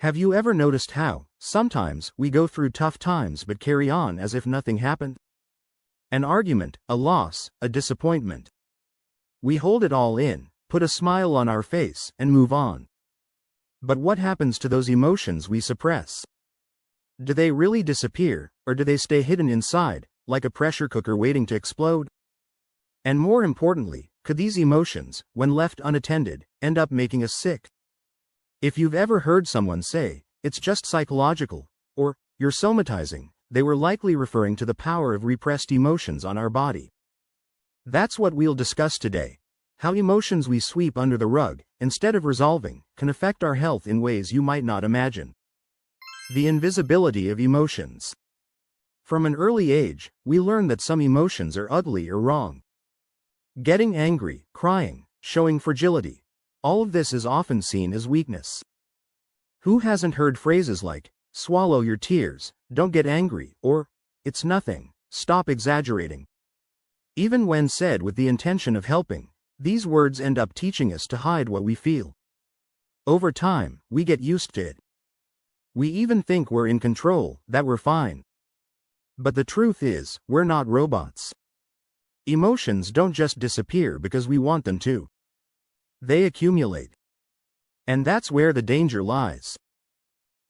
Have you ever noticed how, sometimes, we go through tough times but carry on as if nothing happened? An argument, a loss, a disappointment. We hold it all in, put a smile on our face, and move on. But what happens to those emotions we suppress? Do they really disappear, or do they stay hidden inside, like a pressure cooker waiting to explode? And more importantly, could these emotions, when left unattended, end up making us sick? If you've ever heard someone say, "It's just psychological," or "You're somatizing," they were likely referring to the power of repressed emotions on our body. That's what we'll discuss today. How emotions we sweep under the rug, instead of resolving, can affect our health in ways you might not imagine. The invisibility of emotions. From an early age, we learn that some emotions are ugly or wrong. Getting angry, crying, showing fragility. All of this is often seen as weakness. Who hasn't heard phrases like, "Swallow your tears, don't get angry," or "It's nothing, stop exaggerating"? Even when said with the intention of helping, these words end up teaching us to hide what we feel. Over time, we get used to it. We even think we're in control, that we're fine. But the truth is, we're not robots. Emotions don't just disappear because we want them to. They accumulate. And that's where the danger lies.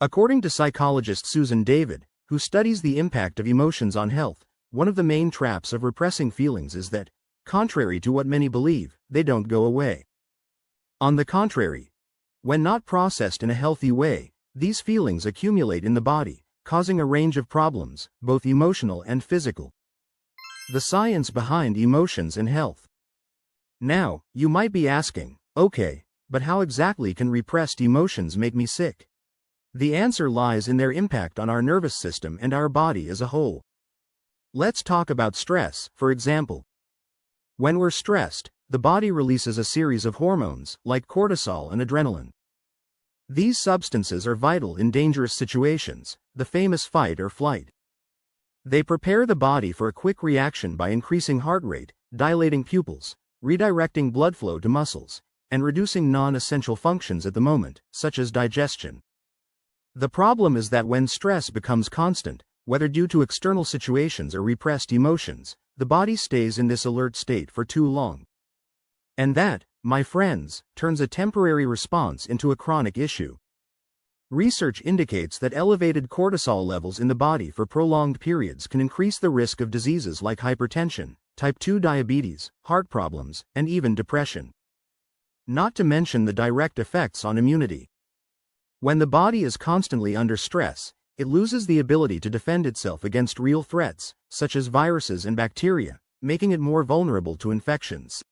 According to psychologist Susan David, who studies the impact of emotions on health, one of the main traps of repressing feelings is that, contrary to what many believe, they don't go away. On the contrary, when not processed in a healthy way, these feelings accumulate in the body, causing a range of problems, both emotional and physical. The science behind emotions and health. Now, you might be asking, okay, but how exactly can repressed emotions make me sick? The answer lies in their impact on our nervous system and our body as a whole. Let's talk about stress, for example. When we're stressed, the body releases a series of hormones, like cortisol and adrenaline. These substances are vital in dangerous situations, the famous fight or flight. They prepare the body for a quick reaction by increasing heart rate, dilating pupils, redirecting blood flow to muscles, and reducing non-essential functions at the moment, such as digestion. The problem is that when stress becomes constant, whether due to external situations or repressed emotions, the body stays in this alert state for too long. And that, my friends, turns a temporary response into a chronic issue. Research indicates that elevated cortisol levels in the body for prolonged periods can increase the risk of diseases like hypertension, type 2 diabetes, heart problems, and even depression. Not to mention the direct effects on immunity. When the body is constantly under stress, it loses the ability to defend itself against real threats, such as viruses and bacteria, making it more vulnerable to infections.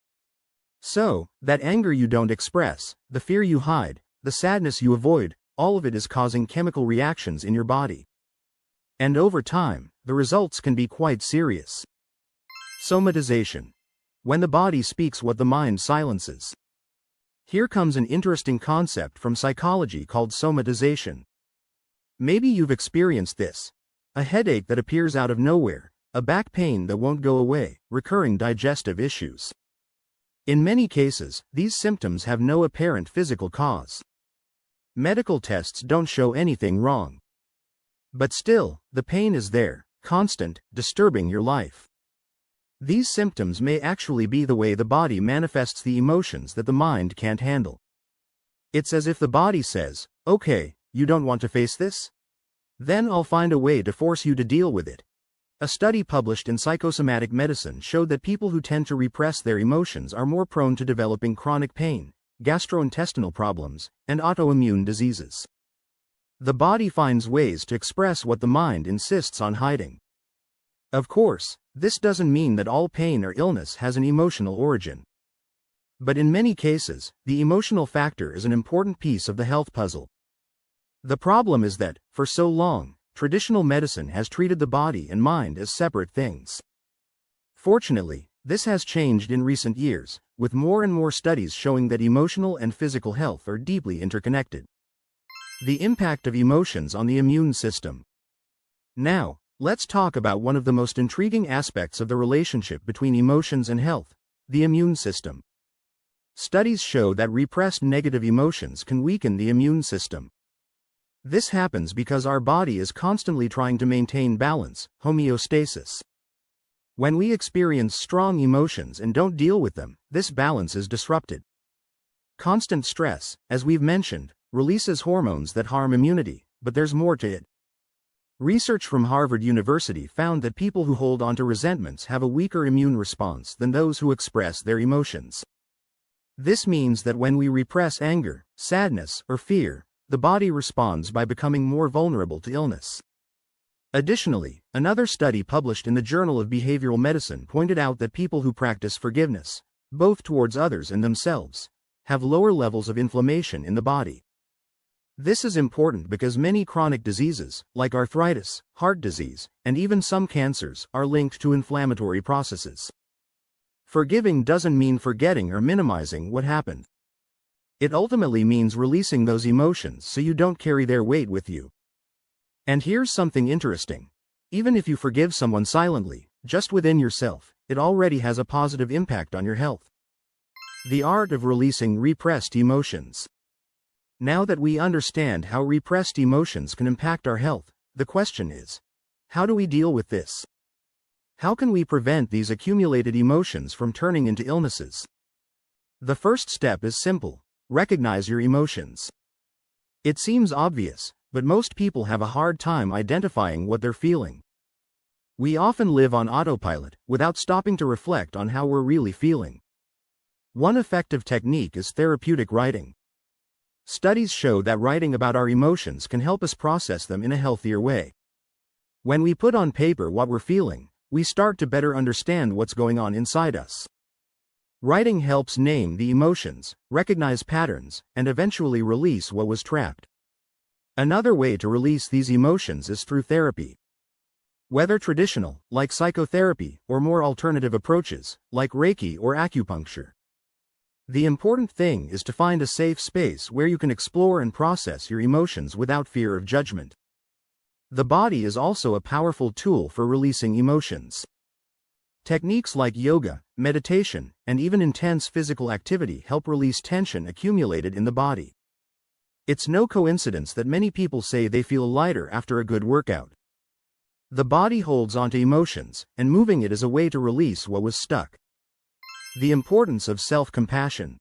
So, that anger you don't express, the fear you hide, the sadness you avoid, all of it is causing chemical reactions in your body. And over time, the results can be quite serious. Somatization. When the body speaks what the mind silences. Here comes an interesting concept from psychology called somatization. Maybe you've experienced this. A headache that appears out of nowhere, a back pain that won't go away, recurring digestive issues. In many cases, these symptoms have no apparent physical cause. Medical tests don't show anything wrong. But still, the pain is there, constant, disturbing your life. These symptoms may actually be the way the body manifests the emotions that the mind can't handle. It's as if the body says, "Okay, you don't want to face this? Then I'll find a way to force you to deal with it." A study published in Psychosomatic Medicine showed that people who tend to repress their emotions are more prone to developing chronic pain, gastrointestinal problems, and autoimmune diseases. The body finds ways to express what the mind insists on hiding. Of course, this doesn't mean that all pain or illness has an emotional origin. But in many cases, the emotional factor is an important piece of the health puzzle. The problem is that, for so long, traditional medicine has treated the body and mind as separate things. Fortunately, this has changed in recent years, with more and more studies showing that emotional and physical health are deeply interconnected. The impact of emotions on the immune system. Now, let's talk about one of the most intriguing aspects of the relationship between emotions and health, the immune system. Studies show that repressed negative emotions can weaken the immune system. This happens because our body is constantly trying to maintain balance, homeostasis. When we experience strong emotions and don't deal with them, this balance is disrupted. Constant stress, as we've mentioned, releases hormones that harm immunity, but there's more to it. Research from Harvard University found that people who hold onto resentments have a weaker immune response than those who express their emotions. This means that when we repress anger, sadness, or fear, the body responds by becoming more vulnerable to illness. Additionally, another study published in the Journal of Behavioral Medicine pointed out that people who practice forgiveness, both towards others and themselves, have lower levels of inflammation in the body. This is important because many chronic diseases, like arthritis, heart disease, and even some cancers, are linked to inflammatory processes. Forgiving doesn't mean forgetting or minimizing what happened. It ultimately means releasing those emotions so you don't carry their weight with you. And here's something interesting. Even if you forgive someone silently, just within yourself, it already has a positive impact on your health. The art of releasing repressed emotions. Now that we understand how repressed emotions can impact our health, the question is, how do we deal with this? How can we prevent these accumulated emotions from turning into illnesses? The first step is simple: recognize your emotions. It seems obvious, but most people have a hard time identifying what they're feeling. We often live on autopilot, without stopping to reflect on how we're really feeling. One effective technique is therapeutic writing. Studies show that writing about our emotions can help us process them in a healthier way. When we put on paper what we're feeling, we start to better understand what's going on inside us. Writing helps name the emotions, recognize patterns, and eventually release what was trapped. Another way to release these emotions is through therapy. Whether traditional, like psychotherapy, or more alternative approaches, like Reiki or acupuncture. The important thing is to find a safe space where you can explore and process your emotions without fear of judgment. The body is also a powerful tool for releasing emotions. Techniques like yoga, meditation, and even intense physical activity help release tension accumulated in the body. It's no coincidence that many people say they feel lighter after a good workout. The body holds onto emotions, and moving it is a way to release what was stuck. The importance of self-compassion.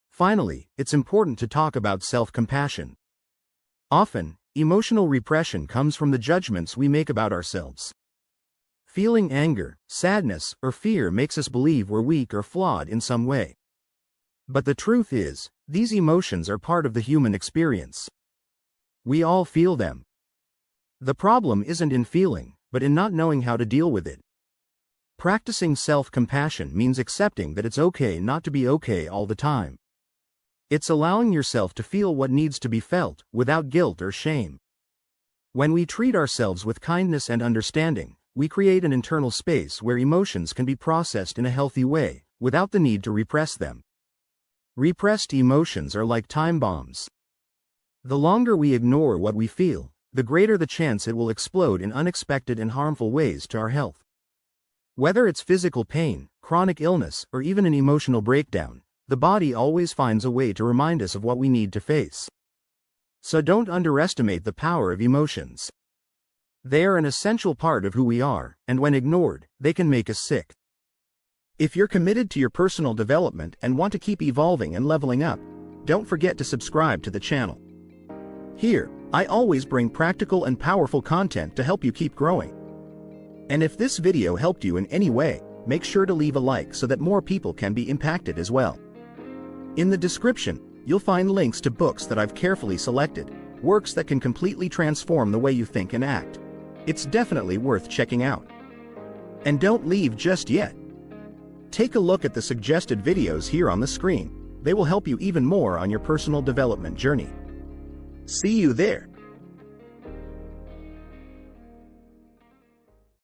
Finally, it's important to talk about self-compassion. Often, emotional repression comes from the judgments we make about ourselves. Feeling anger, sadness, or fear makes us believe we're weak or flawed in some way. But the truth is, these emotions are part of the human experience. We all feel them. The problem isn't in feeling, but in not knowing how to deal with it. Practicing self-compassion means accepting that it's okay not to be okay all the time. It's allowing yourself to feel what needs to be felt, without guilt or shame. When we treat ourselves with kindness and understanding, we create an internal space where emotions can be processed in a healthy way, without the need to repress them. Repressed emotions are like time bombs. The longer we ignore what we feel, the greater the chance it will explode in unexpected and harmful ways to our health. Whether it's physical pain, chronic illness, or even an emotional breakdown, the body always finds a way to remind us of what we need to face. So don't underestimate the power of emotions. They are an essential part of who we are, and when ignored, they can make us sick. If you're committed to your personal development and want to keep evolving and leveling up, don't forget to subscribe to the channel. Here, I always bring practical and powerful content to help you keep growing. And if this video helped you in any way, make sure to leave a like so that more people can be impacted as well. In the description, you'll find links to books that I've carefully selected, works that can completely transform the way you think and act. It's definitely worth checking out. And don't leave just yet. Take a look at the suggested videos here on the screen. They will help you even more on your personal development journey. See you there.